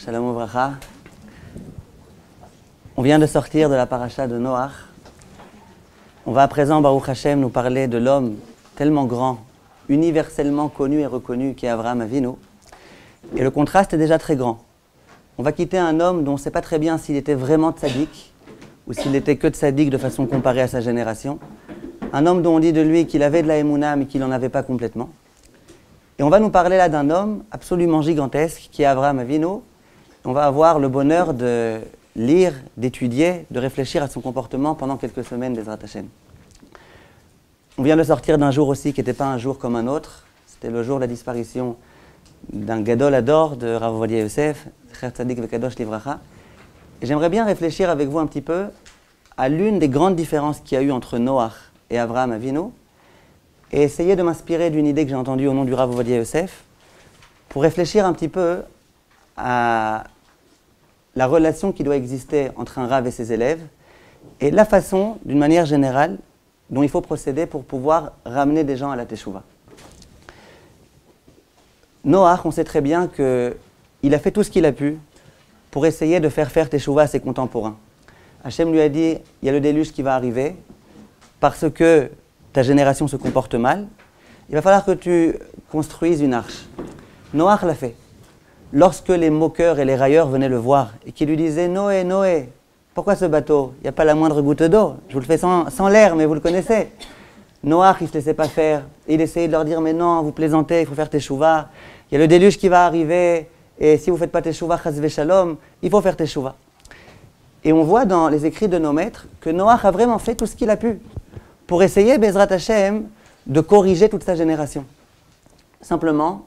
Shalom Uvracha. On vient de sortir de la paracha de Noach. On va à présent, Baruch Hashem, nous parler de l'homme tellement grand, universellement connu et reconnu qui est Avraham Avinu. Et le contraste est déjà très grand. On va quitter un homme dont on ne sait pas très bien s'il était vraiment tzaddik ou s'il était que tzaddik de façon comparée à sa génération. Un homme dont on dit de lui qu'il avait de la émouna mais qu'il n'en avait pas complètement. Et on va nous parler là d'un homme absolument gigantesque qui est Avraham Avinu. On va avoir le bonheur de lire, d'étudier, de réfléchir à son comportement pendant quelques semaines d'Ezrat Hashem. On vient de sortir d'un jour aussi qui n'était pas un jour comme un autre. C'était le jour de la disparition d'un Gadol Hador de Rav Ovadia Yosef, Zecher Tzadik Vekadosh Livracha. Et j'aimerais bien réfléchir avec vous un petit peu à l'une des grandes différences qu'il y a eu entre Noach et Avraham Avinu et essayer de m'inspirer d'une idée que j'ai entendue au nom du Rav Ovadia Yosef pour réfléchir un petit peu à la relation qui doit exister entre un Rav et ses élèves et la façon, d'une manière générale, dont il faut procéder pour pouvoir ramener des gens à la Teshuvah. Noach, on sait très bien qu'il a fait tout ce qu'il a pu pour essayer de faire Teshuvah à ses contemporains. Hachem lui a dit, il y a le déluge qui va arriver, parce que ta génération se comporte mal, il va falloir que tu construises une arche. Noach l'a fait. Lorsque les moqueurs et les railleurs venaient le voir et qui lui disaient « Noé, Noé, pourquoi ce bateau? Il n'y a pas la moindre goutte d'eau. Je vous le fais sans l'air, mais vous le connaissez. » Noach, il ne se laissait pas faire. Il essayait de leur dire « Mais non, vous plaisantez, il faut faire Teshuvah. Il y a le déluge qui va arriver. Et si vous ne faites pas Teshuvah, chas v'shalom, il faut faire Teshuvah. » Et on voit dans les écrits de nos maîtres que Noach a vraiment fait tout ce qu'il a pu pour essayer, Bezrat Hashem, de corriger toute sa génération. Simplement,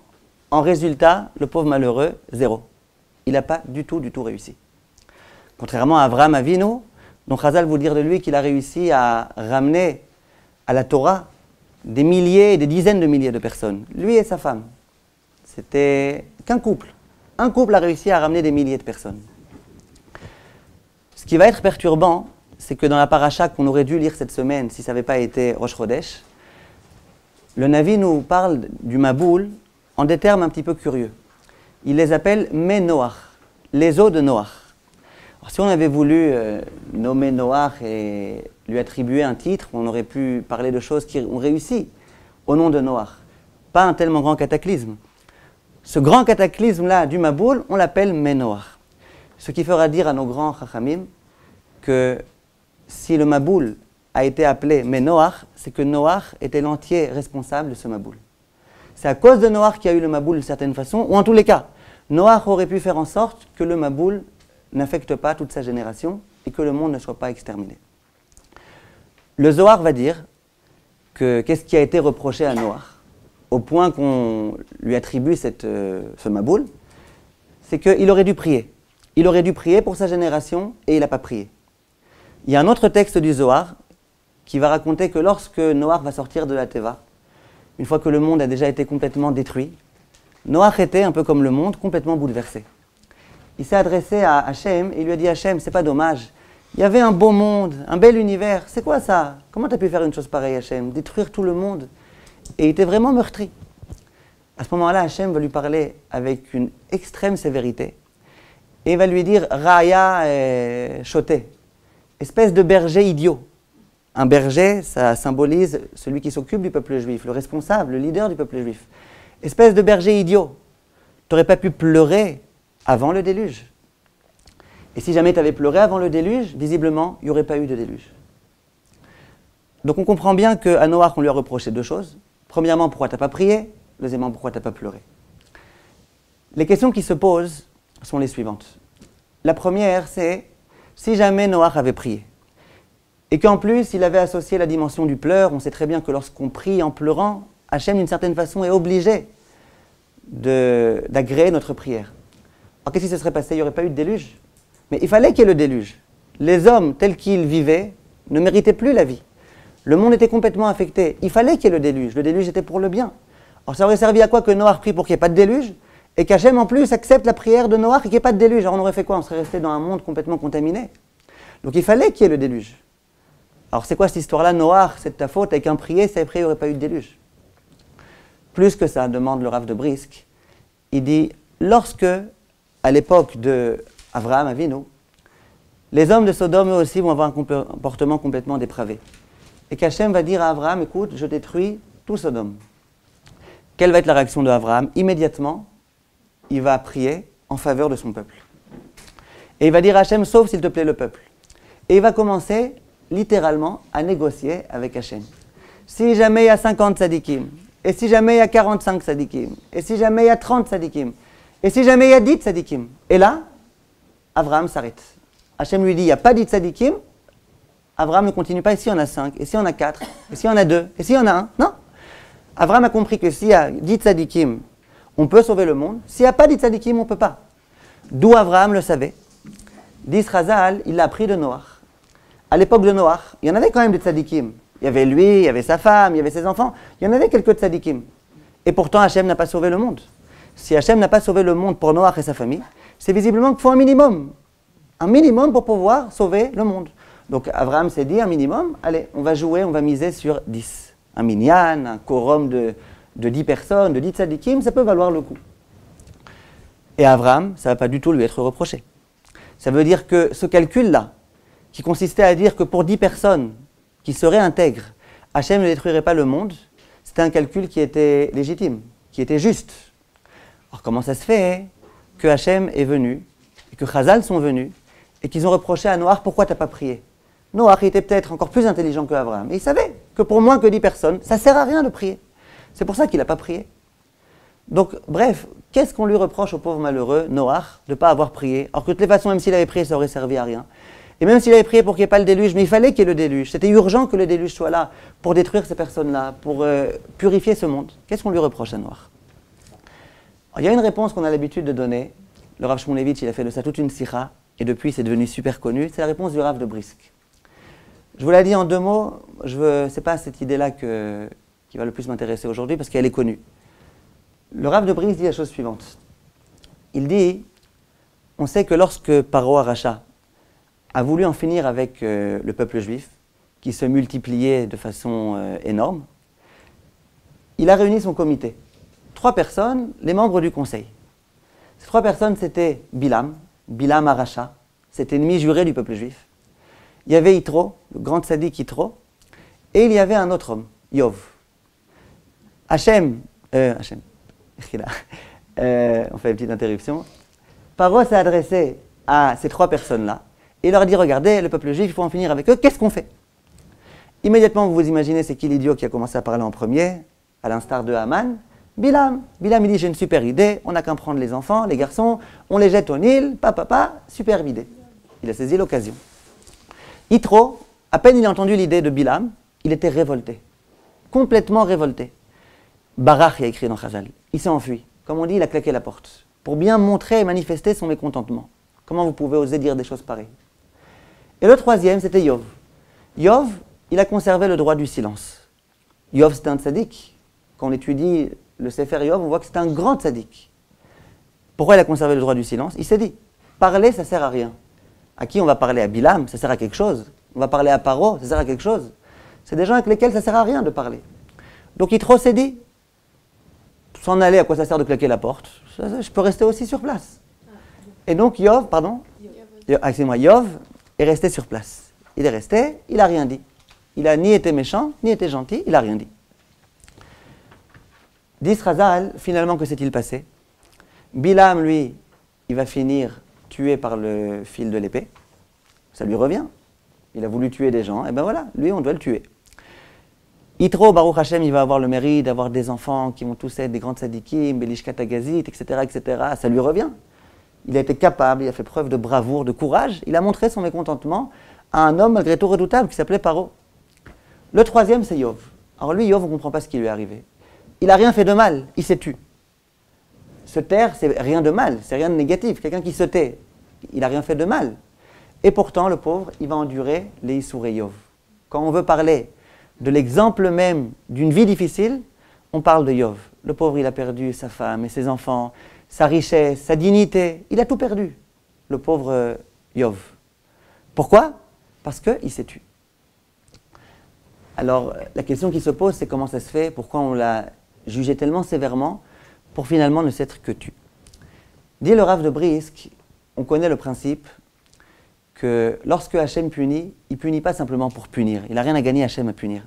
en résultat, le pauvre malheureux, zéro. Il n'a pas du tout réussi. Contrairement à Avraham Avinu, dont Chazal vous dire de lui qu'il a réussi à ramener à la Torah des milliers et des dizaines de milliers de personnes. Lui et sa femme. C'était qu'un couple. Un couple a réussi à ramener des milliers de personnes. Ce qui va être perturbant, c'est que dans la paracha qu'on aurait dû lire cette semaine, si ça n'avait pas été Rosh Chodesh, le Navi nous parle du Maboul en des termes un petit peu curieux. Il les appelle Noach, les eaux de Noach. Alors, si on avait voulu nommer Noach et lui attribuer un titre, on aurait pu parler de choses qui ont réussi au nom de Noach. Pas un tellement grand cataclysme. Ce grand cataclysme-là du Maboul, on l'appelle Noach. Ce qui fera dire à nos grands Chachamim que si le Maboul a été appelé Noach, c'est que Noach était l'entier responsable de ce Maboul. C'est à cause de Noach qu'il y a eu le Maboul d'une certaine façon, ou en tous les cas, Noach aurait pu faire en sorte que le Maboul n'affecte pas toute sa génération et que le monde ne soit pas exterminé. Le Zohar va dire que qu'est-ce qui a été reproché à Noach, au point qu'on lui attribue ce Maboul, c'est qu'il aurait dû prier. Il aurait dû prier pour sa génération et il n'a pas prié. Il y a un autre texte du Zohar qui va raconter que lorsque Noach va sortir de la Teva, une fois que le monde a déjà été complètement détruit, Noach était, un peu comme le monde, complètement bouleversé. Il s'est adressé à Hachem et il lui a dit « Hachem, c'est pas dommage, il y avait un beau monde, un bel univers, c'est quoi ça? Comment tu as pu faire une chose pareille, Hachem? Détruire tout le monde ?» Et il était vraiment meurtri. À ce moment-là, Hachem va lui parler avec une extrême sévérité et va lui dire « Raya choté », espèce de berger idiot. Un berger, ça symbolise celui qui s'occupe du peuple juif, le responsable, le leader du peuple juif. Espèce de berger idiot. Tu n'aurais pas pu pleurer avant le déluge. Et si jamais tu avais pleuré avant le déluge, visiblement, il n'y aurait pas eu de déluge. Donc on comprend bien qu'à Noach, on lui a reproché deux choses. Premièrement, pourquoi tu n'as pas prié? Deuxièmement, pourquoi tu n'as pas pleuré? Les questions qui se posent sont les suivantes. La première, c'est si jamais Noach avait prié, et qu'en plus, il avait associé la dimension du pleur, on sait très bien que lorsqu'on prie en pleurant, Hachem, d'une certaine façon, est obligé d'agréer notre prière. Alors qu'est-ce qui se serait passé? Il n'y aurait pas eu de déluge. Mais il fallait qu'il y ait le déluge. Les hommes, tels qu'ils vivaient, ne méritaient plus la vie. Le monde était complètement affecté. Il fallait qu'il y ait le déluge. Le déluge était pour le bien. Alors ça aurait servi à quoi que Noach prie pour qu'il n'y ait pas de déluge, et qu'Hachem, en plus, accepte la prière de Noach et qu'il n'y ait pas de déluge? Alors on aurait fait quoi? On serait resté dans un monde complètement contaminé. Donc il fallait qu'il y ait le déluge. Alors c'est quoi cette histoire-là? Noach, c'est de ta faute, avec un prié, si après il n'y aurait pas eu de déluge. Plus que ça, demande le Rav de Brisk, il dit, lorsque à l'époque d'Avraham Avinu, les hommes de Sodome eux aussi vont avoir un comportement complètement dépravé. Et qu'Hachem va dire à Avraham, écoute, je détruis tout Sodome. Quelle va être la réaction d'Avraham? Immédiatement, il va prier en faveur de son peuple. Et il va dire à Hachem, sauve s'il te plaît le peuple. Et il va commencer littéralement à négocier avec Hachem. Si jamais il y a 50 tzadikim, et si jamais il y a 45 tzadikim, et si jamais il y a 30 tzadikim, et si jamais il y a 10 tzadikim. Et là, Avraham s'arrête. Hachem lui dit, il n'y a pas 10 tzadikim. Avraham ne continue pas, et s'il y en a 5, et s'il y en a 4, et s'il y en a 2, et s'il y en a 1. Non. Avraham a compris que s'il y a 10 tzadikim, on peut sauver le monde. S'il n'y a pas 10 tzadikim, on ne peut pas. D'où Avraham le savait. Dit Chazal, il l'a appris de Noach. À l'époque de Noach, il y en avait quand même des tzadikim. Il y avait lui, il y avait sa femme, il y avait ses enfants. Il y en avait quelques tzadikim. Et pourtant, Hachem n'a pas sauvé le monde. Si Hachem n'a pas sauvé le monde pour Noach et sa famille, c'est visiblement qu'il faut un minimum. Un minimum pour pouvoir sauver le monde. Donc Avraham s'est dit, un minimum, allez, on va jouer, on va miser sur 10. Un minyan, un quorum de 10 personnes, de 10 tzadikim, ça peut valoir le coup. Et Avraham, ça ne va pas du tout lui être reproché. Ça veut dire que ce calcul-là, qui consistait à dire que pour 10 personnes qui seraient intègres, Hachem ne détruirait pas le monde, c'était un calcul qui était légitime, qui était juste. Alors comment ça se fait que Hachem est venu, et que Chazal sont venus, et qu'ils ont reproché à Noach, pourquoi tu n'as pas prié? Noach était peut-être encore plus intelligent que Avraham, et il savait que pour moins que 10 personnes, ça ne sert à rien de prier. C'est pour ça qu'il n'a pas prié. Donc, bref, qu'est-ce qu'on lui reproche au pauvre malheureux, Noach, de ne pas avoir prié? Alors que de toutes les façons, même s'il avait prié, ça aurait servi à rien. Et même s'il avait prié pour qu'il n'y ait pas le déluge, mais il fallait qu'il y ait le déluge. C'était urgent que le déluge soit là pour détruire ces personnes-là, pour purifier ce monde. Qu'est-ce qu'on lui reproche à Noach? Il y a une réponse qu'on a l'habitude de donner. Le Rav Shmulevitch, il a fait de ça toute une sikha, et depuis c'est devenu super connu. C'est la réponse du Rav de Brisk. Je vous l'ai dit en 2 mots, c'est pas cette idée-là qui va le plus m'intéresser aujourd'hui, parce qu'elle est connue. Le Rav de Brisk dit la chose suivante. Il dit, on sait que lorsque Paro Aracha a voulu en finir avec le peuple juif, qui se multipliait de façon énorme, il a réuni son comité. 3 personnes, les membres du conseil. Ces 3 personnes, c'était Bilam Aracha, cet ennemi juré du peuple juif. Il y avait Yitro, le grand tzaddik Yitro, et il y avait un autre homme, Yov. Hachem, on fait une petite interruption. Paro s'est adressé à ces 3 personnes-là, et il leur a dit, regardez, le peuple juif, il faut en finir avec eux, qu'est-ce qu'on fait? Immédiatement, vous vous imaginez, c'est qui l'idiot qui a commencé à parler en premier, à l'instar de Haman? Bilam, il dit, j'ai une super idée, on n'a qu'à prendre les enfants, les garçons, on les jette au Nil, superbe idée. Il a saisi l'occasion. Yitro, à peine il a entendu l'idée de Bilam, il était révolté, complètement révolté. Barach, il a écrit dans Chazal, il s'est enfui. Comme on dit, il a claqué la porte, pour bien montrer et manifester son mécontentement. Comment vous pouvez oser dire des choses pareilles? Et le 3e, c'était Yov. Yov, il a conservé le droit du silence. Yov, c'était un tzaddik. Quand on étudie le Sefer Yov, on voit que c'est un grand tzaddik. Pourquoi il a conservé le droit du silence? Il s'est dit, parler, ça ne sert à rien. À qui on va parler? À Bilam, ça sert à quelque chose. On va parler à Paro, ça sert à quelque chose. C'est des gens avec lesquels ça ne sert à rien de parler. Donc Yitro s'est dit, s'en aller, à quoi ça sert de claquer la porte? Je peux rester aussi sur place. Et donc Yov est resté sur place. Il est resté, il n'a rien dit. Il n'a ni été méchant, ni été gentil, il n'a rien dit. Dit Chazal, finalement, que s'est-il passé? Bilam, lui, il va finir tué par le fil de l'épée. Ça lui revient. Il a voulu tuer des gens, et ben voilà, lui, on doit le tuer. Yitro, Baruch Hashem, il va avoir le mérite d'avoir des enfants qui vont tous être des grands tzadikim, Belishkat Agazit, etc., etc. Ça lui revient. Il a été capable, il a fait preuve de bravoure, de courage. Il a montré son mécontentement à un homme malgré tout redoutable qui s'appelait Paro. Le 3e, c'est Yov. Alors lui, Yov, on ne comprend pas ce qui lui est arrivé. Il n'a rien fait de mal, il s'est tu. Se taire, c'est rien de mal, c'est rien de négatif. Quelqu'un qui se tait, il n'a rien fait de mal. Et pourtant, le pauvre, il va endurer les Issourei Yov. Quand on veut parler de l'exemple même d'une vie difficile, on parle de Yov. Le pauvre, il a perdu sa femme et ses enfants, sa richesse, sa dignité. Il a tout perdu, le pauvre Yov. Pourquoi? Parce qu'il s'est tu. Alors, la question qui se pose, c'est comment ça se fait? Pourquoi on l'a jugé tellement sévèrement pour finalement ne s'être que tu? Dit le Rav de Brisk, on connaît le principe que lorsque Hachem punit, il ne punit pas simplement pour punir. Il n'a rien à gagner Hachem à punir.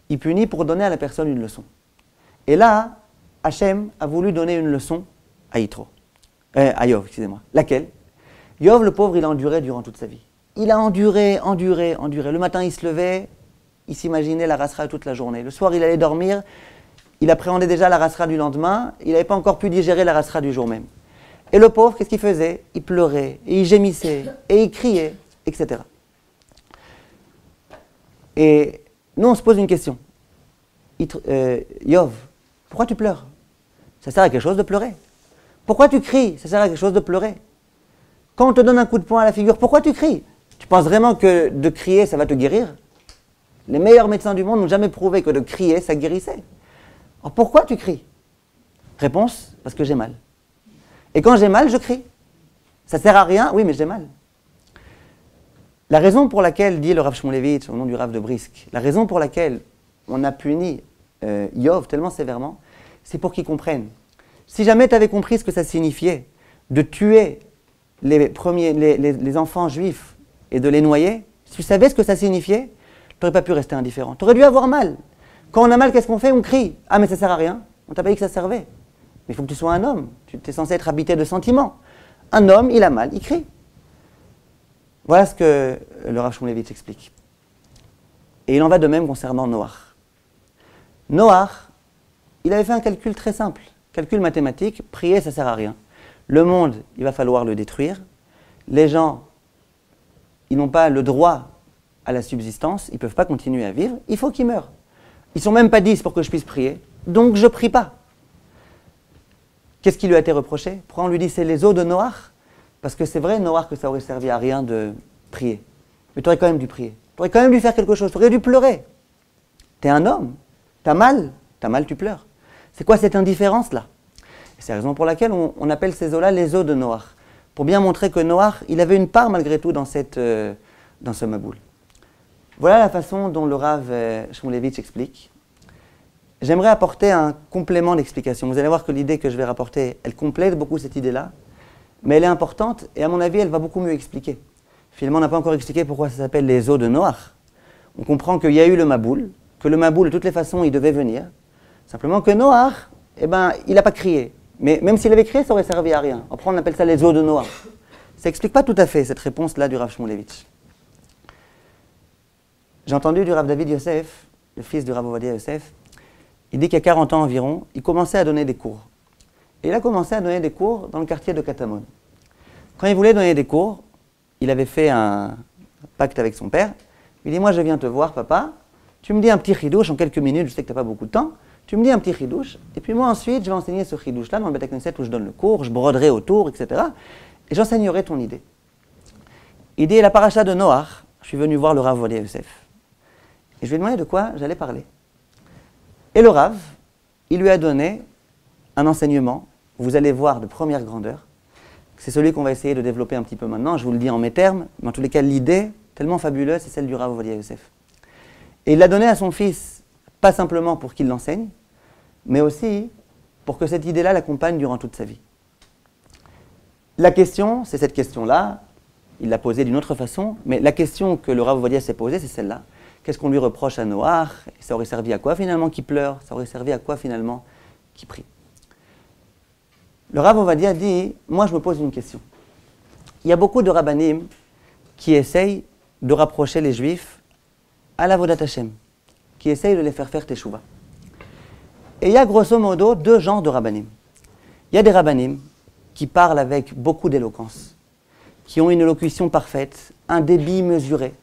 Il punit pour donner à la personne une leçon. Et là, Hachem a voulu donner une leçon à Yov, excusez-moi. Laquelle? Yov, le pauvre, il a enduré durant toute sa vie. Il a enduré. Le matin, il se levait, il s'imaginait la rasra toute la journée. Le soir, il allait dormir, il appréhendait déjà la rasra du lendemain, il n'avait pas encore pu digérer la rasra du jour même. Et le pauvre, qu'est-ce qu'il faisait? Il pleurait, et il gémissait, et il criait, etc. Et nous, on se pose une question. Yov, pourquoi tu pleures? Ça sert à quelque chose de pleurer. Pourquoi tu cries? Ça sert à quelque chose de pleurer. Quand on te donne un coup de poing à la figure, pourquoi tu cries? Tu penses vraiment que de crier, ça va te guérir? Les meilleurs médecins du monde n'ont jamais prouvé que de crier, ça guérissait. Alors pourquoi tu cries? Réponse, parce que j'ai mal. Et quand j'ai mal, je crie. Ça sert à rien? Oui, mais j'ai mal. La raison pour laquelle, dit le Rav Shmulevitch, au nom du Rav de Brisk, la raison pour laquelle on a puni Yov tellement sévèrement, c'est pour qu'il comprenne. Si jamais tu avais compris ce que ça signifiait de tuer les enfants juifs et de les noyer, si tu savais ce que ça signifiait, tu n'aurais pas pu rester indifférent. Tu aurais dû avoir mal. Quand on a mal, qu'est-ce qu'on fait? On crie. Ah, mais ça ne sert à rien. On t'a pas dit que ça servait. Mais il faut que tu sois un homme. Tu es censé être habité de sentiments. Un homme, il a mal, il crie. Voilà ce que le Rav Shmulevitch explique. Et il en va de même concernant Noach. Noach, il avait fait un calcul très simple. Calcul mathématique, prier, ça ne sert à rien. Le monde, il va falloir le détruire. Les gens, ils n'ont pas le droit à la subsistance, ils ne peuvent pas continuer à vivre, il faut qu'ils meurent. Ils ne sont même pas 10 pour que je puisse prier, donc je ne prie pas. Qu'est-ce qui lui a été reproché? Pourquoi on lui dit c'est les eaux de Noach? Parce que c'est vrai, Noach, que ça aurait servi à rien de prier. Mais tu aurais quand même dû prier. Tu aurais quand même dû faire quelque chose, tu aurais dû pleurer. Tu es un homme, tu as mal, tu pleures. C'est quoi cette indifférence-là? C'est la raison pour laquelle on appelle ces eaux-là les eaux de Noach. Pour bien montrer que Noach, il avait une part malgré tout dans ce Maboul. Voilà la façon dont le Rav Shmulevitch explique. J'aimerais apporter un complément d'explication. Vous allez voir que l'idée que je vais rapporter, elle complète beaucoup cette idée-là, mais elle est importante et à mon avis, elle va beaucoup mieux expliquer. Finalement, on n'a pas encore expliqué pourquoi ça s'appelle les eaux de Noach. On comprend qu'il y a eu le Maboul, que le Maboul, de toutes les façons, il devait venir. Simplement que Noach, il n'a pas crié. Mais même s'il avait crié, ça aurait servi à rien. Après, on appelle ça les eaux de Noach. Ça n'explique pas tout à fait cette réponse-là du Rav Shmulevitch. J'ai entendu du Rav David Yosef, le fils du Rav Ovadia Yosef, il dit qu'il y a 40 ans environ, il commençait à donner des cours. Et il a commencé à donner des cours dans le quartier de Katamon. Quand il voulait donner des cours, il avait fait un pacte avec son père. Il dit, moi je viens te voir papa, tu me dis un petit chidouche en quelques minutes, je sais que tu n'as pas beaucoup de temps, tu me dis un petit chidouche, et puis moi ensuite je vais enseigner ce chidouche-là dans le Beth Knesset où je donne le cours, je broderai autour, etc. Et j'enseignerai ton idée. Il dit, la paracha de Noach, je suis venu voir le Rav Ovadia Yosef. Et je lui ai demandé de quoi j'allais parler. Et le Rav, il lui a donné un enseignement, vous allez voir, de première grandeur. C'est celui qu'on va essayer de développer un petit peu maintenant, je vous le dis en mes termes, mais en tous les cas, l'idée, tellement fabuleuse, c'est celle du Rav Ovadia Yosef. Et il l'a donné à son fils, pas simplement pour qu'il l'enseigne, mais aussi pour que cette idée-là l'accompagne durant toute sa vie. La question, c'est cette question-là, il l'a posée d'une autre façon, mais la question que le Rav Ovadia s'est posée, c'est celle-là. Qu'est-ce qu'on lui reproche à Noach? Ça aurait servi à quoi finalement qu'il pleure? Ça aurait servi à quoi finalement qu'il prie? Le Rav Ovadia dit, moi je me pose une question. Il y a beaucoup de rabbanim qui essayent de rapprocher les juifs à la Vodat Hashem, qui essayent de les faire teshuva. Et il y a grosso modo deux genres de rabbanim. Il y a des rabbanim qui parlent avec beaucoup d'éloquence, qui ont une élocution parfaite, un débit mesuré,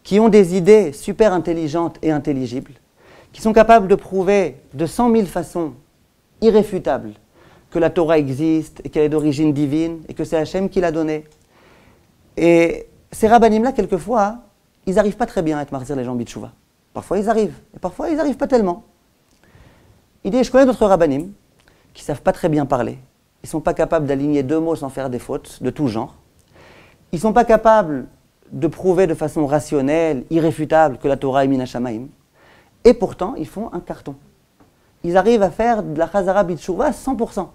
qui ont des idées super intelligentes et intelligibles, qui sont capables de prouver de 100 000 façons irréfutables que la Torah existe et qu'elle est d'origine divine et que c'est Hachem qui l'a donnée. Et ces rabbanim-là, quelquefois, ils n'arrivent pas très bien à être marzir les gens bitchouva. Parfois ils arrivent, et parfois ils n'arrivent pas tellement. Il dit, je connais d'autres rabbanim qui ne savent pas très bien parler. Ils ne sont pas capables d'aligner deux mots sans faire des fautes de tout genre. Ils ne sont pas capables de prouver de façon rationnelle, irréfutable, que la Torah est min hashamayim. Et pourtant, ils font un carton. Ils arrivent à faire de la chazara bitshuva à 100%.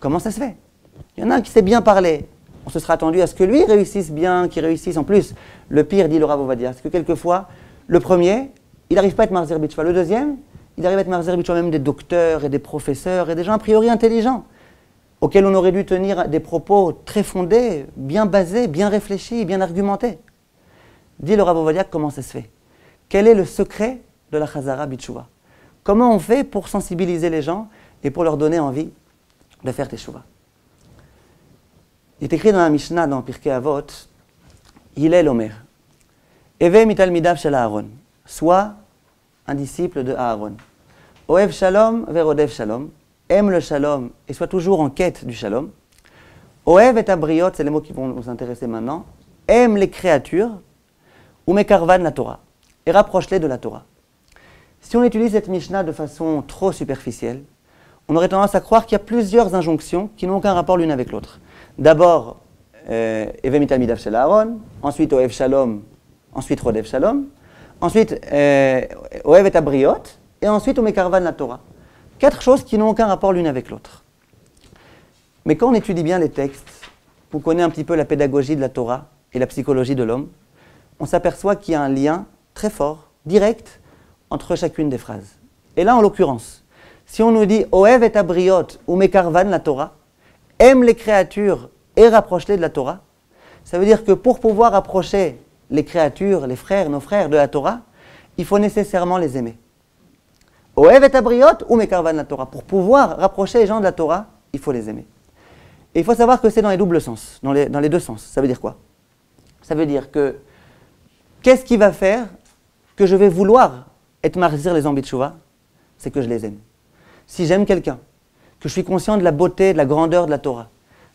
Comment ça se fait? Il y en a un qui sait bien parler. On se sera attendu à ce que lui réussisse bien, qu'il réussisse. En plus, le pire, dit le Rav Ovadia, c'est que quelquefois, le premier, il n'arrive pas à être Mahzir Bitchouva. Le deuxième, il arrive à être Mahzir Bitchouva même des docteurs et des professeurs et des gens a priori intelligents, auxquels on aurait dû tenir des propos très fondés, bien basés, bien réfléchis, bien argumentés. Dit le Rav Ovadia, comment ça se fait? Quel est le secret de la Chazara Bitchouva? Comment on fait pour sensibiliser les gens et pour leur donner envie de faire Teshuvah? Il est écrit dans la Mishnah, dans Pirkei Avot, Hillel Omer, Eve mitalmidav shel Aaron, soit un disciple de Aaron. Oev shalom verodev shalom, aime le shalom et soit toujours en quête du shalom. Oev et abriot, c'est les mots qui vont nous intéresser maintenant, aime les créatures, ou mekarvan la Torah, et rapproche-les de la Torah. Si on utilise cette Mishnah de façon trop superficielle, on aurait tendance à croire qu'il y a plusieurs injonctions qui n'ont aucun rapport l'une avec l'autre. D'abord, Eve mitalmidav shel Aaron, ensuite Oev shalom, ensuite Rodev shalom, ensuite Oev et abriot, et ensuite Umekarvan la Torah. 4 choses qui n'ont aucun rapport l'une avec l'autre. Mais quand on étudie bien les textes, on connaît un petit peu la pédagogie de la Torah et la psychologie de l'homme, on s'aperçoit qu'il y a un lien très fort, direct, entre chacune des phrases. Et là, en l'occurrence, si on nous dit Oev et abriot Umekarvan la Torah, aime les créatures et rapproche-les de la Torah, ça veut dire que pour pouvoir rapprocher les créatures, les frères, nos frères de la Torah, il faut nécessairement les aimer. Oev et abriot ou mekarvan la Torah. Pour pouvoir rapprocher les gens de la Torah, il faut les aimer. Et il faut savoir que c'est dans les doubles sens, dans les deux sens. Ça veut dire quoi? Ça veut dire que qu'est-ce qui va faire que je vais vouloir être mahzir les Ambit Teshuvah? C'est que je les aime. Si j'aime quelqu'un, que je suis conscient de la beauté, de la grandeur de la Torah,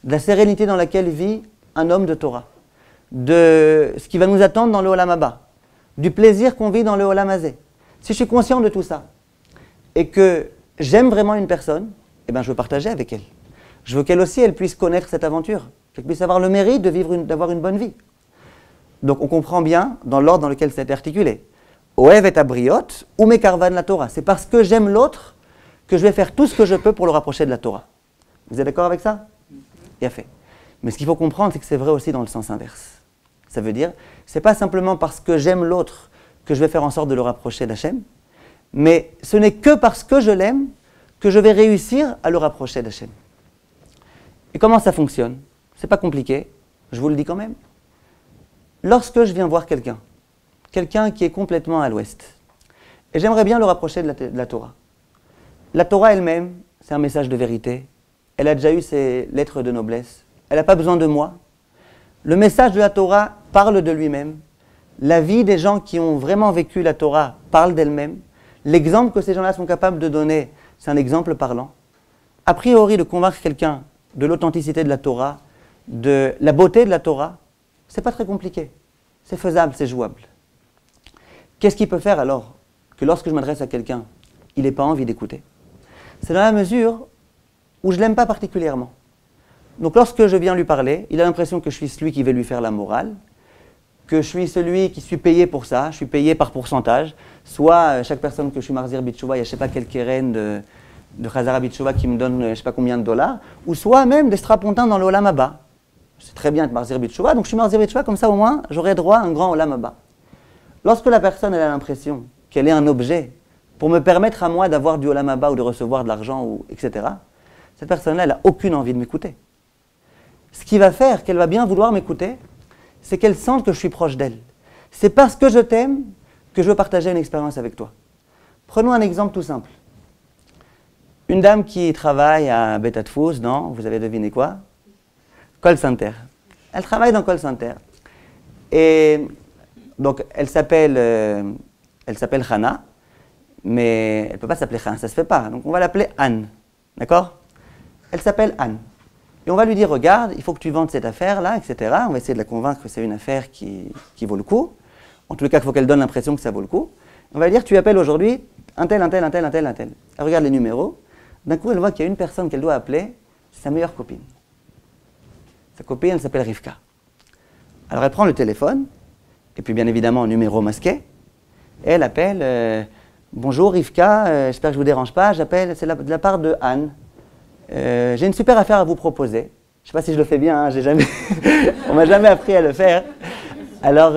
de la sérénité dans laquelle vit un homme de Torah, de ce qui va nous attendre dans le Olam Haba, du plaisir qu'on vit dans le Olam Hazé. Si je suis conscient de tout ça, et que j'aime vraiment une personne, eh ben je veux partager avec elle. Je veux qu'elle aussi, elle puisse connaître cette aventure, qu'elle puisse avoir le mérite d'avoir une bonne vie. Donc on comprend bien, dans l'ordre dans lequel c'est articulé, Oev et abriot, ou mekarvan la Torah. C'est parce que j'aime l'autre que je vais faire tout ce que je peux pour le rapprocher de la Torah. Vous êtes d'accord avec ça? Bien fait. Mais ce qu'il faut comprendre, c'est que c'est vrai aussi dans le sens inverse. Ça veut dire, c'est pas simplement parce que j'aime l'autre que je vais faire en sorte de le rapprocher d'Hachem, mais ce n'est que parce que je l'aime que je vais réussir à le rapprocher d'Hachem. Et comment ça fonctionne? C'est pas compliqué, je vous le dis quand même. Lorsque je viens voir quelqu'un qui est complètement à l'ouest, et j'aimerais bien le rapprocher de la Torah. La Torah elle-même, c'est un message de vérité. Elle a déjà eu ses lettres de noblesse. Elle n'a pas besoin de moi. Le message de la Torah parle de lui-même. La vie des gens qui ont vraiment vécu la Torah parle d'elle-même. L'exemple que ces gens-là sont capables de donner, c'est un exemple parlant. A priori, de convaincre quelqu'un de l'authenticité de la Torah, de la beauté de la Torah, c'est pas très compliqué. C'est faisable, c'est jouable. Qu'est-ce qu'il peut faire alors que lorsque je m'adresse à quelqu'un, il n'ait pas envie d'écouter? C'est dans la mesure où je ne l'aime pas particulièrement. Donc lorsque je viens lui parler, il a l'impression que je suis celui qui va lui faire la morale, que je suis celui qui suis payé pour ça, je suis payé par pourcentage. Soit chaque personne que je suis mahzir bitchouva, il y a je ne sais pas quel keren de Chazara bitchouva qui me donne je ne sais pas combien de dollars, ou soit même des strapontins dans le Olam Haba. C'est très bien être mahzir bitchouva, donc je suis mahzir bitchouva, comme ça au moins j'aurai droit à un grand Olam Haba. Lorsque la personne elle a l'impression qu'elle est un objet pour me permettre à moi d'avoir du Olam Haba ou de recevoir de l'argent, etc., cette personne-là, elle n'a aucune envie de m'écouter. Ce qui va faire qu'elle va bien vouloir m'écouter, c'est qu'elle sente que je suis proche d'elle. C'est parce que je t'aime que je veux partager une expérience avec toi. Prenons un exemple tout simple. Une dame qui travaille à Beta Dfus, non, vous avez deviné quoi? Call center. Elle travaille dans call center. Et donc, elle s'appelle Hana, mais elle ne peut pas s'appeler Hana, ça ne se fait pas. Donc, on va l'appeler Anne. D'accord? Elle s'appelle Anne. Et on va lui dire, regarde, il faut que tu vendes cette affaire-là, etc. On va essayer de la convaincre que c'est une affaire qui vaut le coup. En tout cas, il faut qu'elle donne l'impression que ça vaut le coup. On va lui dire, tu appelles aujourd'hui un tel. Elle regarde les numéros. D'un coup, elle voit qu'il y a une personne qu'elle doit appeler, c'est sa meilleure copine. Sa copine, elle s'appelle Rivka. Alors, elle prend le téléphone, et puis bien évidemment, un numéro masqué. Et elle appelle, bonjour Rivka, j'espère que je ne vous dérange pas, j'appelle, c'est de la part de Anne. J'ai une super affaire à vous proposer. Je ne sais pas si je le fais bien, hein, j'ai jamais on m'a jamais appris à le faire. Alors,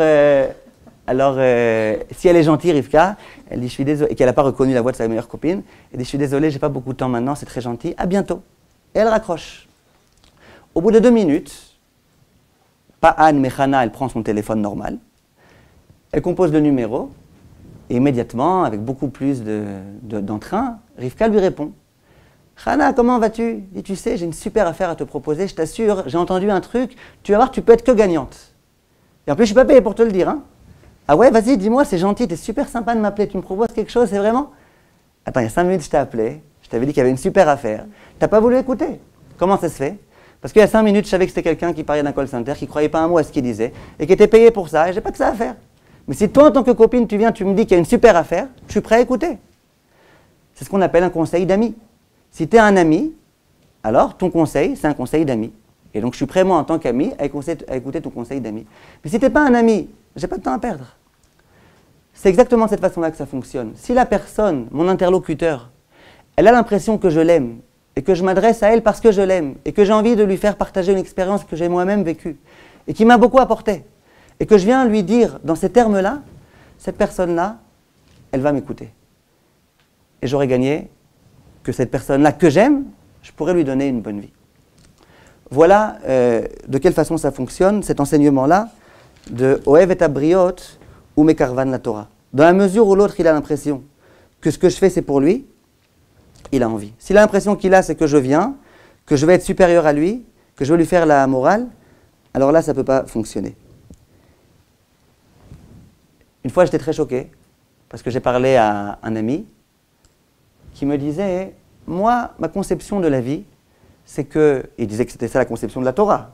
si elle est gentille, Rivka, elle dit je suis désolée, et qu'elle n'a pas reconnu la voix de sa meilleure copine, elle dit je suis désolée, j'ai pas beaucoup de temps maintenant, c'est très gentil, à bientôt. Et elle raccroche. Au bout de 2 minutes, pas Anne, mais Hana, elle prend son téléphone normal, elle compose le numéro, et immédiatement, avec beaucoup plus d'entrain, Rivka lui répond. Hana, comment vas-tu? Et tu sais, j'ai une super affaire à te proposer, je t'assure, j'ai entendu un truc, tu vas voir, tu peux être que gagnante. Et en plus, je ne suis pas payé pour te le dire. Hein. Ah ouais, vas-y, dis-moi, c'est gentil, t'es super sympa de m'appeler, tu me proposes quelque chose, c'est vraiment... Attends, il y a 5 minutes, je t'ai appelé, je t'avais dit qu'il y avait une super affaire. T'as pas voulu écouter. Comment ça se fait? Parce qu'il y a 5 minutes, je savais que c'était quelqu'un qui parlait d'un call center, qui ne croyait pas un mot à ce qu'il disait, et qui était payé pour ça, et j'ai pas que ça à faire. Mais si toi, en tant que copine, tu viens, tu me dis qu'il y a une super affaire, je suis prêt à écouter. C'est ce qu'on appelle un conseil d'amis. Si tu es un ami, alors ton conseil, c'est un conseil d'amis. Et donc je suis prêt, moi, en tant qu'ami, à écouter ton conseil d'amis. Mais si tu n'es pas un ami, j'ai pas de temps à perdre. C'est exactement de cette façon-là que ça fonctionne. Si la personne, mon interlocuteur, elle a l'impression que je l'aime, et que je m'adresse à elle parce que je l'aime, et que j'ai envie de lui faire partager une expérience que j'ai moi-même vécue, et qui m'a beaucoup apporté, et que je viens lui dire dans ces termes-là, cette personne-là, elle va m'écouter. Et j'aurais gagné que cette personne-là que j'aime, je pourrais lui donner une bonne vie. Voilà de quelle façon ça fonctionne, cet enseignement-là de Oev et Abriot ou Mekarvan la Torah. Dans la mesure où l'autre il a l'impression que ce que je fais c'est pour lui, il a envie. S'il a l'impression qu'il a c'est que je viens, que je vais être supérieur à lui, que je veux lui faire la morale, alors là ça ne peut pas fonctionner. Une fois j'étais très choqué parce que j'ai parlé à un ami qui me disait, moi ma conception de la vie, c'est que, il disait que c'était ça la conception de la Torah,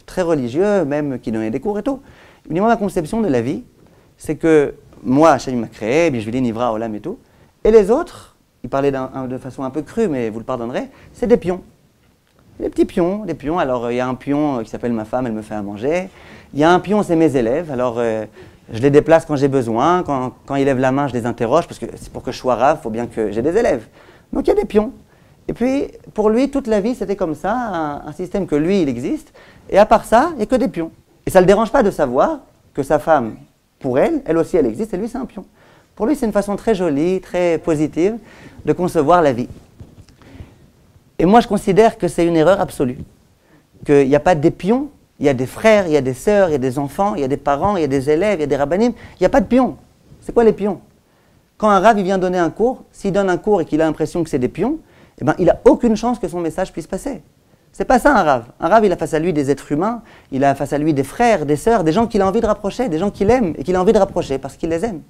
très religieux, même qui donnait des cours et tout. Il me dit, moi ma conception de la vie, c'est que moi, Hachem m'a créé, Bishvili Nivra Olam et tout, et les autres, il parlait de façon un peu crue, mais vous le pardonnerez, c'est des pions. Des petits pions, des pions. Alors il y a un pion qui s'appelle ma femme, elle me fait à manger. Il y a un pion, c'est mes élèves, alors je les déplace quand j'ai besoin, quand ils lèvent la main, je les interroge, parce que c'est pour que je sois rave, il faut bien que j'ai des élèves. Donc il y a des pions. Et puis, pour lui, toute la vie, c'était comme ça, un système que lui, il existe, et à part ça, il n'y a que des pions. Et ça ne le dérange pas de savoir que sa femme, pour elle, elle aussi, elle existe, et lui, c'est un pion. Pour lui, c'est une façon très jolie, très positive de concevoir la vie. Et moi, je considère que c'est une erreur absolue. Qu'il n'y a pas des pions, il y a des frères, il y a des sœurs, il y a des enfants, il y a des parents, il y a des élèves, il y a des rabbinim. Il n'y a pas de pions. C'est quoi les pions? Quand un rav, il vient donner un cours, s'il donne un cours et qu'il a l'impression que c'est des pions, eh ben, il n'a aucune chance que son message puisse passer. C'est pas ça un rav. Un rav, il a face à lui des êtres humains, il a face à lui des frères, des sœurs, des gens qu'il a envie de rapprocher, des gens qu'il aime et qu'il a envie de rapprocher parce qu'il les aime.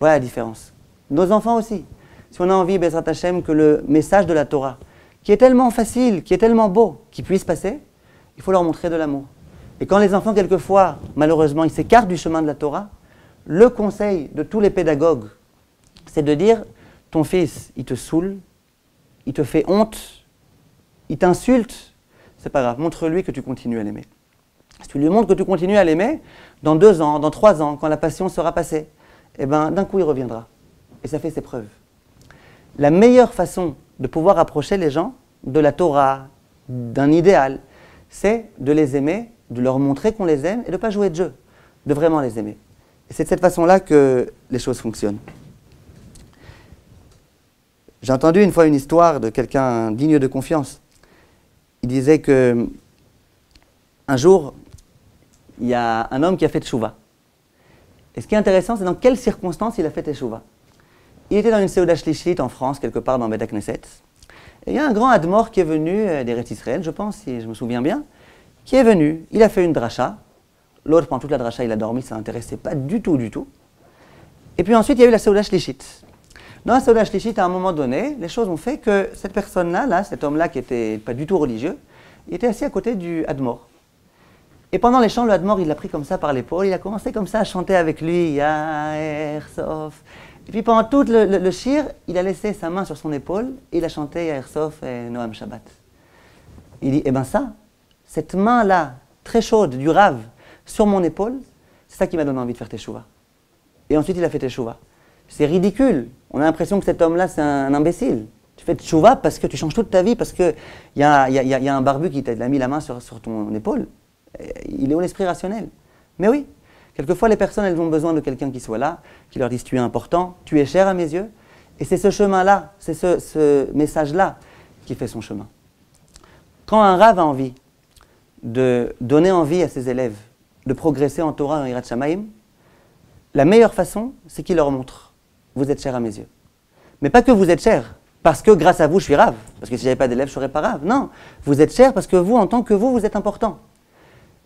Voilà la différence. Nos enfants aussi. Si on a envie, Bezrat Hashem, que le message de la Torah, qui est tellement facile, qui est tellement beau, qui puisse passer, il faut leur montrer de l'amour. Et quand les enfants, quelquefois, malheureusement, ils s'écartent du chemin de la Torah, le conseil de tous les pédagogues, c'est de dire, ton fils, il te saoule, il te fait honte, il t'insulte, c'est pas grave, montre-lui que tu continues à l'aimer. Si tu lui montres que tu continues à l'aimer, dans 2 ans, dans 3 ans, quand la passion sera passée, eh ben, d'un coup il reviendra. Et ça fait ses preuves. La meilleure façon de pouvoir approcher les gens de la Torah, d'un idéal, c'est de les aimer, de leur montrer qu'on les aime et de ne pas jouer de jeu, de vraiment les aimer. Et c'est de cette façon-là que les choses fonctionnent. J'ai entendu une fois une histoire de quelqu'un digne de confiance. Il disait que un jour, il y a un homme qui a fait teshuva. Et ce qui est intéressant, c'est dans quelles circonstances il a fait teshuva. Il était dans une Seuda Shlishit en France, quelque part dans Bet Knesset. Et il y a un grand admor qui est venu, d'Eretz Israël, je pense, si je me souviens bien, qui est venu. Il a fait une dracha. L'autre, pendant toute la dracha, il a dormi, ça ne l'intéressait pas du tout, du tout. Et puis ensuite, il y a eu la Seuda Shlishit. Dans la Seuda Shlishit, à un moment donné, les choses ont fait que cette personne-là, là, cet homme-là qui n'était pas du tout religieux, il était assis à côté du Admor. Et pendant les chants, le Admor, il l'a pris comme ça par l'épaule, il a commencé comme ça à chanter avec lui, Yaher Sof. Et puis pendant tout le shir, il a laissé sa main sur son épaule et il a chanté Yaher Sof et Noam Shabbat. Il dit, eh bien ça, cette main-là, très chaude, du Rav, sur mon épaule, c'est ça qui m'a donné envie de faire teshuva. Et ensuite, il a fait teshuva. C'est ridicule. On a l'impression que cet homme-là, c'est un imbécile. Tu fais tchouva parce que tu changes toute ta vie, parce qu'il y a un barbu qui t'a mis la main sur ton épaule. Il est où l'esprit rationnel? Mais oui, quelquefois les personnes, elles ont besoin de quelqu'un qui soit là, qui leur dise tu es important, tu es cher à mes yeux. Et c'est ce chemin-là, c'est ce message-là qui fait son chemin. Quand un rav a envie de donner envie à ses élèves de progresser en Torah et en Yirat Shamayim, la meilleure façon, c'est qu'il leur montre « vous êtes cher à mes yeux ». Mais pas que vous êtes cher, parce que grâce à vous, je suis rav. Parce que si je n'avais pas d'élèves, je ne serais pas rav. Non, vous êtes cher parce que vous, en tant que vous êtes important.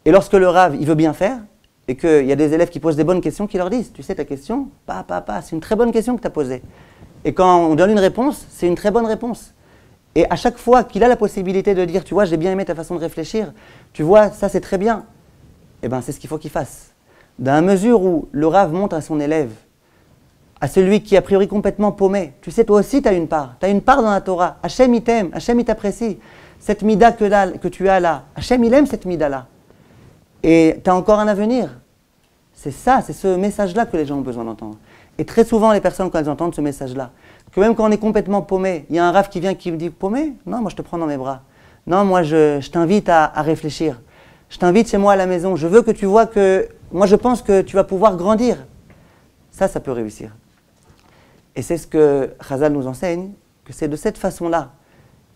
Et lorsque le rav, il veut bien faire, et qu'il y a des élèves qui posent des bonnes questions, qui leur disent « tu sais ta question, c'est une très bonne question que tu as posée ». Et quand on donne une réponse, c'est une très bonne réponse. Et à chaque fois qu'il a la possibilité de dire « tu vois, j'ai bien aimé ta façon de réfléchir, tu vois, ça c'est très bien », eh bien c'est ce qu'il faut qu'il fasse. Dans la mesure où le rav montre à son élève, à celui qui est a priori complètement paumé, tu sais, toi aussi tu as une part dans la Torah, Hachem il t'aime, Hachem il t'apprécie, cette mida que tu as là, Hachem il aime cette mida-là, et tu as encore un avenir. C'est ça, c'est ce message-là que les gens ont besoin d'entendre. Et très souvent, les personnes, quand elles entendent ce message-là, que même quand on est complètement paumé, il y a un rav qui vient qui me dit « paumé? Non, moi je te prends dans mes bras. Non, moi je t'invite à réfléchir. Je t'invite chez moi à la maison. Je veux que tu vois que, moi je pense que tu vas pouvoir grandir. » Ça peut réussir. Et c'est ce que Chazal nous enseigne, que c'est de cette façon-là,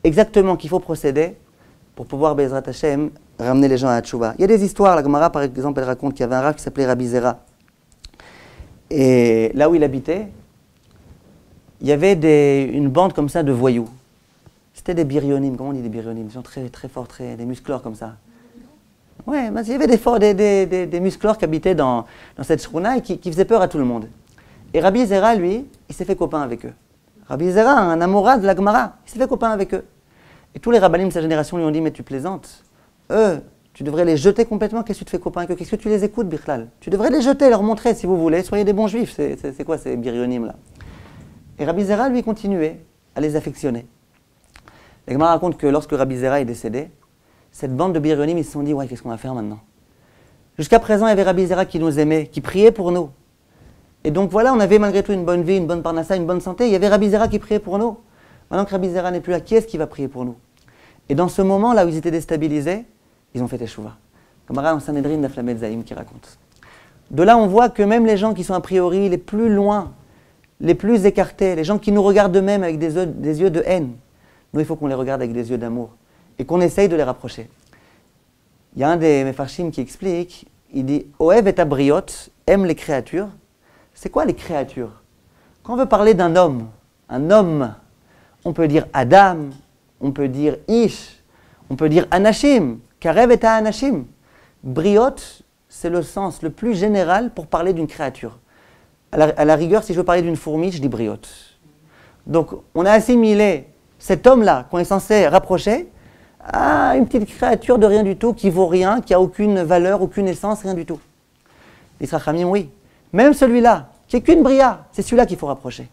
exactement qu'il faut procéder pour pouvoir, Bezrat Hashem, ramener les gens à la tchouva. Il y a des histoires, la Gemara par exemple, elle raconte qu'il y avait un rav qui s'appelait Rabbi Zera. Et là où il habitait, il y avait une bande comme ça de voyous. C'était des birionim, comment on dit des birionim? Des gens très, très forts, des musclores comme ça. Ouais, il y avait des musclores qui habitaient dans cette shruna et qui faisaient peur à tout le monde. Et Rabbi Zera, lui, il s'est fait copain avec eux. Rabbi Zera, un amora de la Gemara, il s'est fait copain avec eux. Et tous les rabbanim de sa génération lui ont dit « mais tu plaisantes. Eux, tu devrais les jeter complètement. Qu'est-ce que tu te fais copain avec eux? Qu'est-ce que tu les écoutes, Bichlal? Tu devrais les jeter, leur montrer si vous voulez. Soyez des bons juifs. C'est quoi ces birionim là? » Et Rabbi Zera, lui, continuait à les affectionner. La Gemara raconte que lorsque Rabbi Zera est décédé, cette bande de birionim, ils se sont dit « ouais, qu'est-ce qu'on va faire maintenant ?» Jusqu'à présent, il y avait Rabbi Zera qui nous aimait, qui priait pour nous. Et donc voilà, on avait malgré tout une bonne vie, une bonne parnassa, une bonne santé. Il y avait Rabbi Zera qui priait pour nous. Maintenant que Rabbi Zera n'est plus là, qui est-ce qui va prier pour nous? Et dans ce moment là où ils étaient déstabilisés, ils ont fait Teshuvah. Comme dans Sanhedrin d'Aflamet Zaïm qui raconte. De là, on voit que même les gens qui sont a priori les plus loin, les plus écartés, les gens qui nous regardent d'eux-mêmes avec des yeux de haine, nous, il faut qu'on les regarde avec des yeux d'amour et qu'on essaye de les rapprocher. Il y a un des Mefarshim qui explique, il dit « Oev et abriot, aime les créatures ». C'est quoi les créatures? Quand on veut parler d'un homme, on peut dire Adam, on peut dire Ish, on peut dire Anashim, Karev et Anashim. Briot, c'est le sens le plus général pour parler d'une créature. À la rigueur, si je veux parler d'une fourmi, je dis briot. Donc, on a assimilé cet homme-là, qu'on est censé rapprocher, à une petite créature de rien du tout, qui vaut rien, qui a aucune valeur, aucune essence, rien du tout. Les Rachamim, oui. Même celui-là, qui n'est qu'une bria, c'est celui-là qu'il faut rapprocher.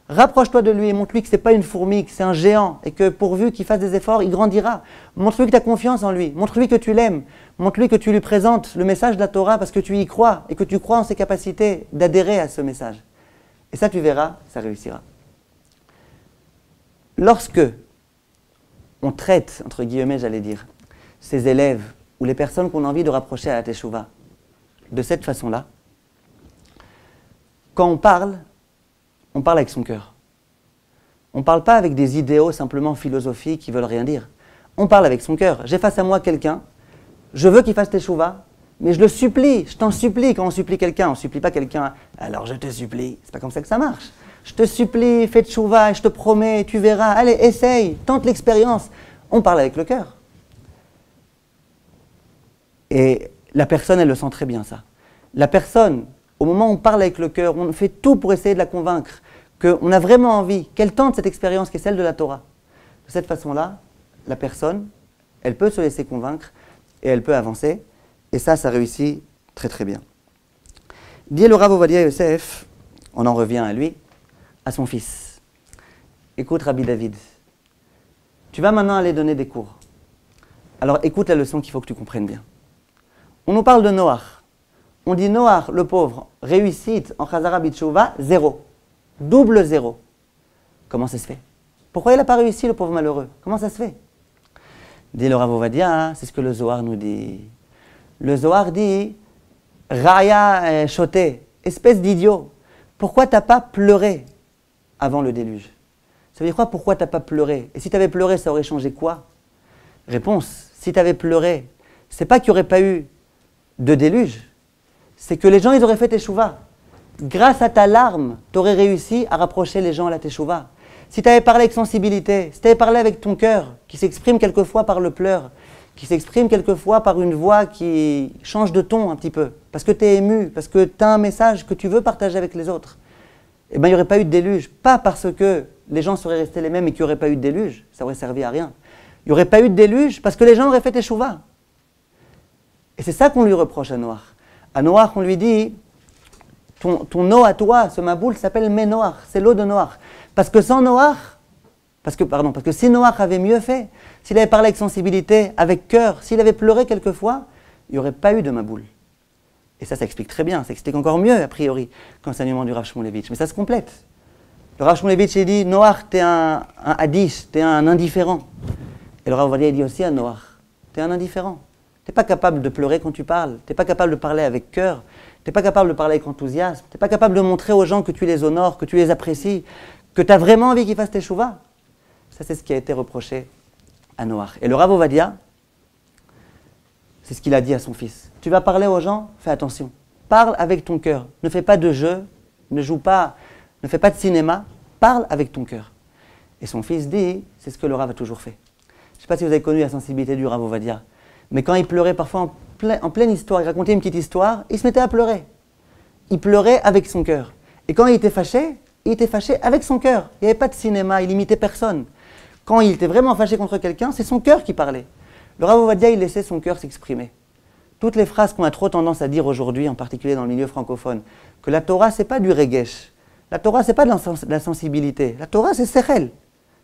Rapproche-toi de lui et montre-lui que ce n'est pas une fourmi, que c'est un géant, et que pourvu qu'il fasse des efforts, il grandira. Montre-lui que tu as confiance en lui, montre-lui que tu l'aimes, montre-lui que tu lui présentes le message de la Torah parce que tu y crois, et que tu crois en ses capacités d'adhérer à ce message. Et ça, tu verras, ça réussira. Lorsque on traite, entre guillemets, j'allais dire, ces élèves ou les personnes qu'on a envie de rapprocher à la Teshuvah de cette façon-là, quand on parle avec son cœur. On ne parle pas avec des idéaux simplement philosophiques qui veulent rien dire. On parle avec son cœur. J'ai face à moi quelqu'un, je veux qu'il fasse Teshuvah, mais je le supplie, je t'en supplie. Quand on supplie quelqu'un, on ne supplie pas quelqu'un, alors je te supplie. C'est pas comme ça que ça marche. Je te supplie, fais Teshuvah, je te promets, tu verras, allez, essaye, tente l'expérience. On parle avec le cœur. Et la personne, elle le sent très bien ça. La personne, au moment où on parle avec le cœur, on fait tout pour essayer de la convaincre qu'on a vraiment envie qu'elle tente cette expérience qui est celle de la Torah. De cette façon-là, la personne, elle peut se laisser convaincre et elle peut avancer. Et ça réussit très très bien. Dit le Rav Ovadia Yosef, on en revient à lui, à son fils. Écoute Rabbi David, tu vas maintenant aller donner des cours. Alors écoute la leçon qu'il faut que tu comprennes bien. On nous parle de Noach. On dit Noach, le pauvre, réussite en Chazara B'Teshuvah, 0. Double 0. Comment ça se fait? Pourquoi il n'a pas réussi, le pauvre malheureux? Comment ça se fait? Dit le Rav Ovadia, c'est ce que le Zohar nous dit. Le Zohar dit, Raya choté, espèce d'idiot, pourquoi t'as pas pleuré avant le déluge? Ça veut dire quoi, pourquoi t'as pas pleuré? Et si tu avais pleuré, ça aurait changé quoi? Réponse, si tu avais pleuré, c'est pas qu'il n'y aurait pas eu de déluge, c'est que les gens, ils auraient fait teshuva. Grâce à ta larme, tu aurais réussi à rapprocher les gens à la teshuva. Si tu avais parlé avec sensibilité, si tu avais parlé avec ton cœur, qui s'exprime quelquefois par le pleur, qui s'exprime quelquefois par une voix qui change de ton un petit peu, parce que tu es ému, parce que tu as un message que tu veux partager avec les autres, eh bien, il n'y aurait pas eu de déluge. Pas parce que les gens seraient restés les mêmes et qu'il n'y aurait pas eu de déluge, ça aurait servi à rien. Il n'y aurait pas eu de déluge parce que les gens auraient fait teshuva. Et c'est ça qu'on lui reproche à Noach. À Noach, on lui dit, ton eau à toi, ce maboul, s'appelle Ménoach, c'est l'eau de Noach. Parce que sans Noach, parce que si Noach avait mieux fait, s'il avait parlé avec sensibilité, avec cœur, s'il avait pleuré quelquefois, il n'y aurait pas eu de maboul. Et ça explique très bien, ça explique encore mieux, a priori, qu'enseignement du Rav Shmulevitch. Mais ça se complète. Le Rav Shmulevitch, il dit, Noach, t'es un hadish, t'es un indifférent. Et le Rav Ovadia, il dit aussi à Noach, t'es un indifférent. T'es pas capable de pleurer quand tu parles, t'es pas capable de parler avec cœur, t'es pas capable de parler avec enthousiasme, t'es pas capable de montrer aux gens que tu les honores, que tu les apprécies, que tu as vraiment envie qu'ils fassent teshuva. Ça, c'est ce qui a été reproché à Noach. Et le Rav Ovadia, c'est ce qu'il a dit à son fils. Tu vas parler aux gens, fais attention. Parle avec ton cœur. Ne fais pas de jeu, ne fais pas de cinéma. Parle avec ton cœur. Et son fils dit, c'est ce que le Rav a toujours fait. Je ne sais pas si vous avez connu la sensibilité du Rav Ovadia, mais quand il pleurait parfois en pleine histoire, il racontait une petite histoire, il se mettait à pleurer. Il pleurait avec son cœur. Et quand il était fâché avec son cœur. Il n'y avait pas de cinéma, il imitait personne. Quand il était vraiment fâché contre quelqu'un, c'est son cœur qui parlait. Le Rav Ovadia, il laissait son cœur s'exprimer. Toutes les phrases qu'on a trop tendance à dire aujourd'hui, en particulier dans le milieu francophone, que la Torah, c'est pas du regesh. La Torah, c'est pas de la sensibilité. La Torah, c'est sechel.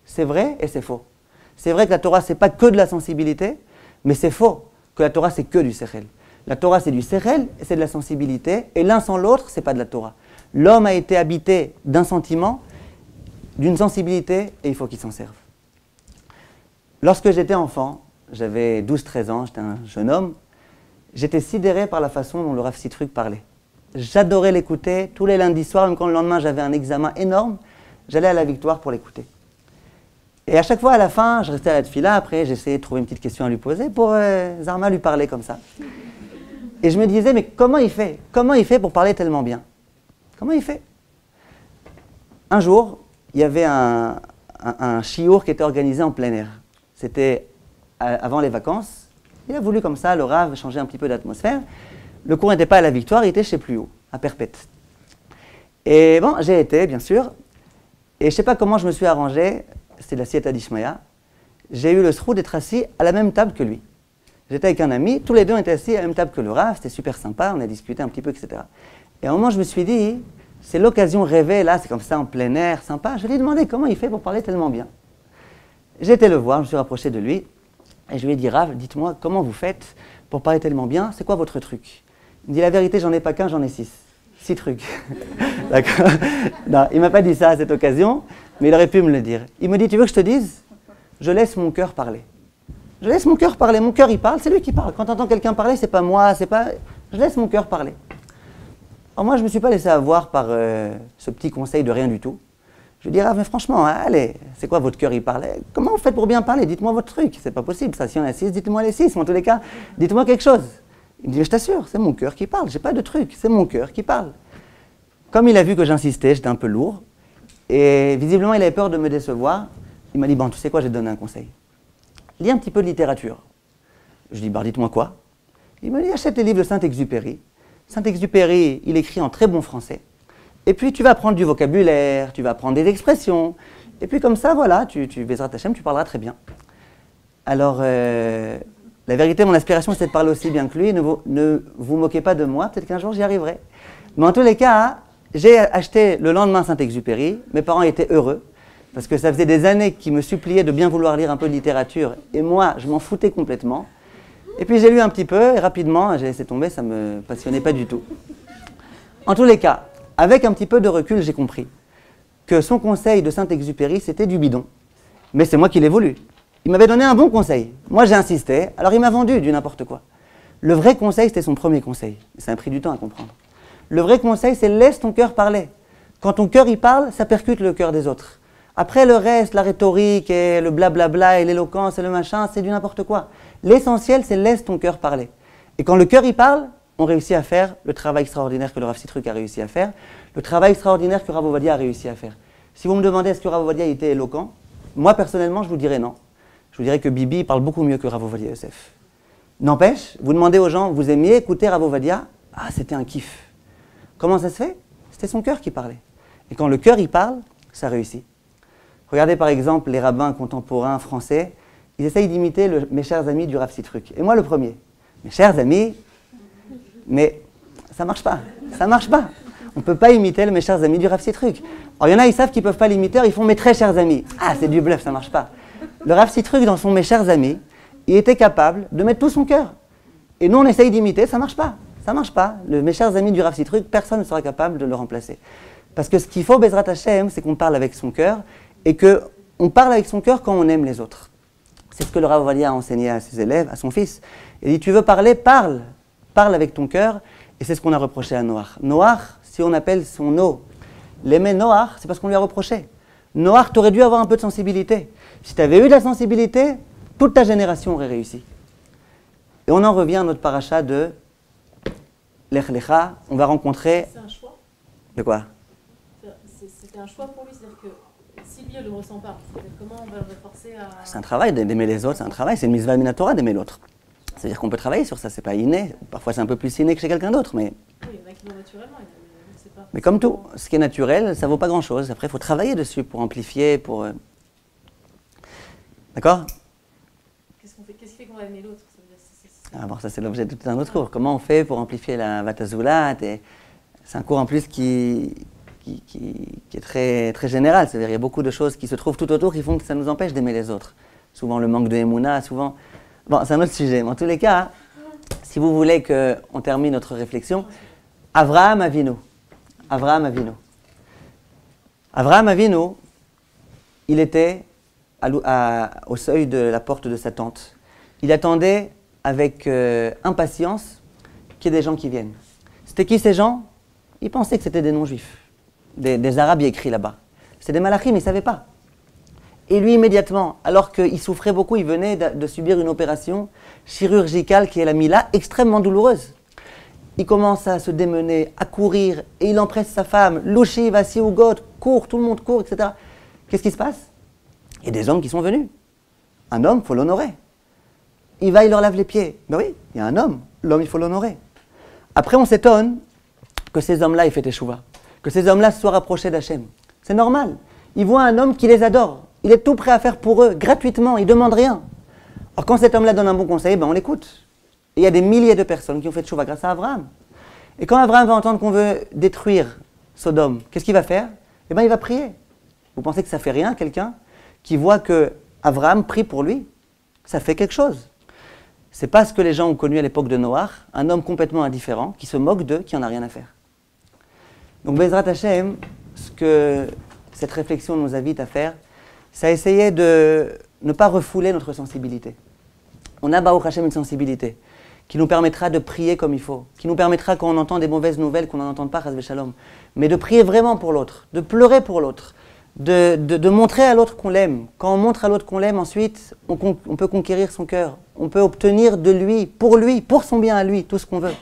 C'est vrai et c'est faux. C'est vrai que la Torah, c'est pas que de la sensibilité, mais c'est faux que la Torah, c'est que du sechel. La Torah, c'est du sechel et c'est de la sensibilité, et l'un sans l'autre, c'est pas de la Torah. L'homme a été habité d'un sentiment, d'une sensibilité, et il faut qu'il s'en serve. Lorsque j'étais enfant, j'avais 12-13 ans, j'étais un jeune homme, j'étais sidéré par la façon dont le Rav Sitruk parlait. J'adorais l'écouter, tous les lundis soirs, même quand le lendemain j'avais un examen énorme, j'allais à la Victoire pour l'écouter. Et à chaque fois, à la fin, je restais à la tefila, après j'essayais de trouver une petite question à lui poser pour Zarma lui parler comme ça. Et je me disais, mais comment il fait? Comment il fait pour parler tellement bien? Comment il fait? Un jour, il y avait un shiur qui était organisé en plein air. C'était avant les vacances. Il a voulu comme ça, le Rav, changer un petit peu d'atmosphère. Le cours n'était pas à la Victoire, il était chez plus haut, à Perpète. Et bon, j'ai été, bien sûr. Et je ne sais pas comment je me suis arrangé, c'était la Sieta d'Ishmaïa. J'ai eu le sroud d'être assis à la même table que lui. J'étais avec un ami, tous les deux étaient assis à la même table que le Rav, c'était super sympa, on a discuté un petit peu, etc. Et à un moment, je me suis dit, c'est l'occasion rêvée, là, c'est comme ça, en plein air, sympa. Je lui ai demandé comment il fait pour parler tellement bien. J'ai été le voir, je me suis rapproché de lui, et je lui ai dit, Rav, dites-moi, comment vous faites pour parler tellement bien? C'est quoi votre truc? Il me dit, la vérité, j'en ai pas qu'un, j'en ai 6. 6 trucs. D'accord? Non, il ne m'a pas dit ça à cette occasion, mais il aurait pu me le dire. Il me dit, tu veux que je te dise? Je laisse mon cœur parler. Je laisse mon cœur parler. Mon cœur, il parle, c'est lui qui parle. Quand tu entends quelqu'un parler, c'est pas moi, c'est pas... Je laisse mon cœur parler. Alors moi, je ne me suis pas laissé avoir par ce petit conseil de rien du tout. Je lui dis, ah, mais franchement, hein, allez, c'est quoi votre cœur, il parle? Comment vous faites pour bien parler? Dites-moi votre truc. C'est pas possible, ça. Si on a 6, dites-moi les 6. Mais en tous les cas, dites-moi quelque chose. Il me dit, je t'assure, c'est mon cœur qui parle. J'ai pas de truc, c'est mon cœur qui parle. Comme il a vu que j'insistais, j'étais un peu lourd. Et visiblement, il avait peur de me décevoir. Il m'a dit, bon, tu sais quoi, je vais te donner un conseil. Lis un petit peu de littérature. Je lui dis, bah, dites-moi quoi? Il me dit, achète les livres de Saint-Exupéry. Saint-Exupéry, il écrit en très bon français. Et puis, tu vas apprendre du vocabulaire, tu vas apprendre des expressions. Et puis, comme ça, voilà, tu baiseras ta chaîne, tu parleras très bien. Alors, la vérité, mon aspiration, c'est de parler aussi bien que lui. Ne vous moquez pas de moi, peut-être qu'un jour, j'y arriverai. Mais en tous les cas, j'ai acheté le lendemain Saint-Exupéry. Mes parents étaient heureux, parce que ça faisait des années qu'ils me suppliaient de bien vouloir lire un peu de littérature. Et moi, je m'en foutais complètement. Et puis, j'ai lu un petit peu, et rapidement, j'ai laissé tomber, ça ne me passionnait pas du tout. En tous les cas, avec un petit peu de recul, j'ai compris que son conseil de Saint-Exupéry, c'était du bidon. Mais c'est moi qui l'ai voulu. Il m'avait donné un bon conseil. Moi, j'ai insisté, alors il m'a vendu du n'importe quoi. Le vrai conseil, c'était son premier conseil. Ça a pris du temps à comprendre. Le vrai conseil, c'est laisse ton cœur parler. Quand ton cœur y parle, ça percute le cœur des autres. Après, le reste, la rhétorique et le blablabla et l'éloquence et le machin, c'est du n'importe quoi. L'essentiel, c'est laisse ton cœur parler. Et quand le cœur y parle, on réussit à faire le travail extraordinaire que le Rav Sitruk a réussi à faire, le travail extraordinaire que Rav Ovadia a réussi à faire. Si vous me demandez est-ce que Rav Ovadia était éloquent, moi personnellement, je vous dirais non. Je vous dirais que Bibi parle beaucoup mieux que Rav Ovadia Yosef. N'empêche, vous demandez aux gens, vous aimiez écouter Rav Ovadia? Ah, c'était un kiff. Comment ça se fait? C'était son cœur qui parlait. Et quand le cœur y parle, ça réussit. Regardez par exemple les rabbins contemporains français, ils essayent d'imiter mes chers amis du Rav Sitruk. Et moi le premier. Mes chers amis, mais ça marche pas. Ça marche pas. On ne peut pas imiter mes chers amis du Rav Sitruk. Alors il y en a, ils savent qu'ils ne peuvent pas l'imiter, ils font mes très chers amis. Ah, c'est du bluff, ça marche pas. Le Rav Sitruk, dans son mes chers amis, il était capable de mettre tout son cœur. Et nous, on essaye d'imiter, ça marche pas. Ça marche pas. Mes chers amis du Rav Sitruk, personne ne sera capable de le remplacer. Parce que ce qu'il faut, Bezrat Hashem, c'est qu'on parle avec son cœur et qu'on parle avec son cœur quand on aime les autres. C'est ce que le Rav Ovadia a enseigné à ses élèves, à son fils. Il dit, tu veux parler, parle. Parle avec ton cœur. Et c'est ce qu'on a reproché à Noach. Noach, si on appelle son eau, l'aimer Noach, c'est parce qu'on lui a reproché. Noach, tu aurais dû avoir un peu de sensibilité. Si tu avais eu de la sensibilité, toute ta génération aurait réussi. Et on en revient à notre paracha de Lech Lecha. On va rencontrer... C'est un choix. De quoi? C'était un choix pour lui, c'est-à-dire que si lui, elle ne le ressent pas, comment on va le forcer à... C'est un travail d'aimer les autres, c'est un travail, c'est une mitzvah minatora d'aimer l'autre. C'est-à-dire qu'on peut travailler sur ça, c'est pas inné. Parfois c'est un peu plus inné que chez quelqu'un d'autre, mais... Oui, il y en a qui l'ont naturellement, je ne sais pas. Mais comme tout, ce qui est naturel, ça vaut pas grand-chose. Après, il faut travailler dessus pour amplifier, pour... D'accord? Qu'est-ce qui fait qu'on va aimer l'autre? Ah bon, ça c'est l'objet de tout un autre cours. Comment on fait pour amplifier la Vatazoulat? C'est un cours en plus qui est très, très général. C'est-à-dire il y a beaucoup de choses qui se trouvent tout autour qui font que ça nous empêche d'aimer les autres. Souvent le manque de Emouna, souvent... Bon, c'est un autre sujet. Mais en tous les cas, si vous voulez qu'on termine notre réflexion, Avraham Avinu. Avraham Avinu. Avraham Avinu, il était au seuil de la porte de sa tente. Il attendait avec impatience qu'il y ait des gens qui viennent. C'était qui ces gens? Il pensait que c'était des non-juifs, des arabes écrits là-bas. C'était des malachim, il ne savait pas. Et lui, immédiatement, alors qu'il souffrait beaucoup, il venait de subir une opération chirurgicale qui est la mila, extrêmement douloureuse. Il commence à se démener, à courir, et il empresse sa femme, Louchi, Vassi, Ugot, court, tout le monde court, etc. Qu'est-ce qui se passe? Il y a des hommes qui sont venus. Un homme, il faut l'honorer. Il va, il leur lave les pieds. Ben oui, il y a un homme, l'homme, il faut l'honorer. Après, on s'étonne que ces hommes-là aient fait échouva, que ces hommes-là se soient rapprochés d'Hachem. C'est normal. Ils voient un homme qui les adore. Il est tout prêt à faire pour eux, gratuitement, il ne demande rien. Alors quand cet homme-là donne un bon conseil, ben on l'écoute. Et il y a des milliers de personnes qui ont fait échouva grâce à Abraham. Et quand Abraham va entendre qu'on veut détruire Sodome, qu'est-ce qu'il va faire? Eh bien, il va prier. Vous pensez que ça fait rien, quelqu'un qui voit que Abraham prie pour lui? Ça fait quelque chose. C'est pas ce que les gens ont connu à l'époque de Noach, un homme complètement indifférent, qui se moque d'eux, qui n'en a rien à faire. Donc, Bezrat Hashem, ce que cette réflexion nous invite à faire, c'est à essayer de ne pas refouler notre sensibilité. On a, Baruch Hashem, une sensibilité qui nous permettra de prier comme il faut, qui nous permettra, quand on entend des mauvaises nouvelles, qu'on n'en entende pas, Chas v'Shalom, mais de prier vraiment pour l'autre, de pleurer pour l'autre, de montrer à l'autre qu'on l'aime. Quand on montre à l'autre qu'on l'aime, ensuite, on peut conquérir son cœur. On peut obtenir de lui, pour son bien à lui, tout ce qu'on veut.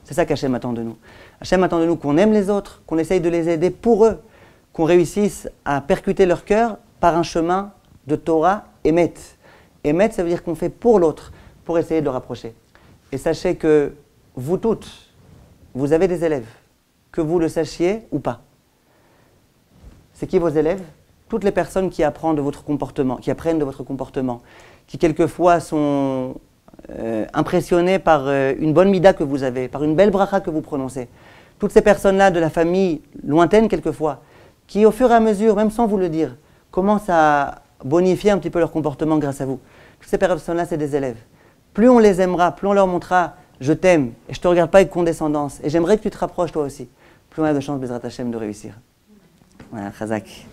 C'est ça qu'Hachem attend de nous. Hachem attend de nous qu'on aime les autres, qu'on essaye de les aider pour eux, qu'on réussisse à percuter leur cœur par un chemin de Torah Emet. Emet, ça veut dire qu'on fait pour l'autre, pour essayer de le rapprocher. Et sachez que vous toutes, vous avez des élèves, que vous le sachiez ou pas. C'est qui vos élèves? Toutes les personnes qui apprennent de votre comportement, qui quelquefois sont impressionnées par une bonne mida que vous avez, par une belle bracha que vous prononcez. Toutes ces personnes-là de la famille lointaine quelquefois, qui au fur et à mesure, même sans vous le dire, commencent à bonifier un petit peu leur comportement grâce à vous. Toutes ces personnes-là, c'est des élèves. Plus on les aimera, plus on leur montrera « je t'aime et je ne te regarde pas avec condescendance et j'aimerais que tu te rapproches toi aussi », plus on a de chances, Bezrat Hashem, de réussir. Voilà, Chazak.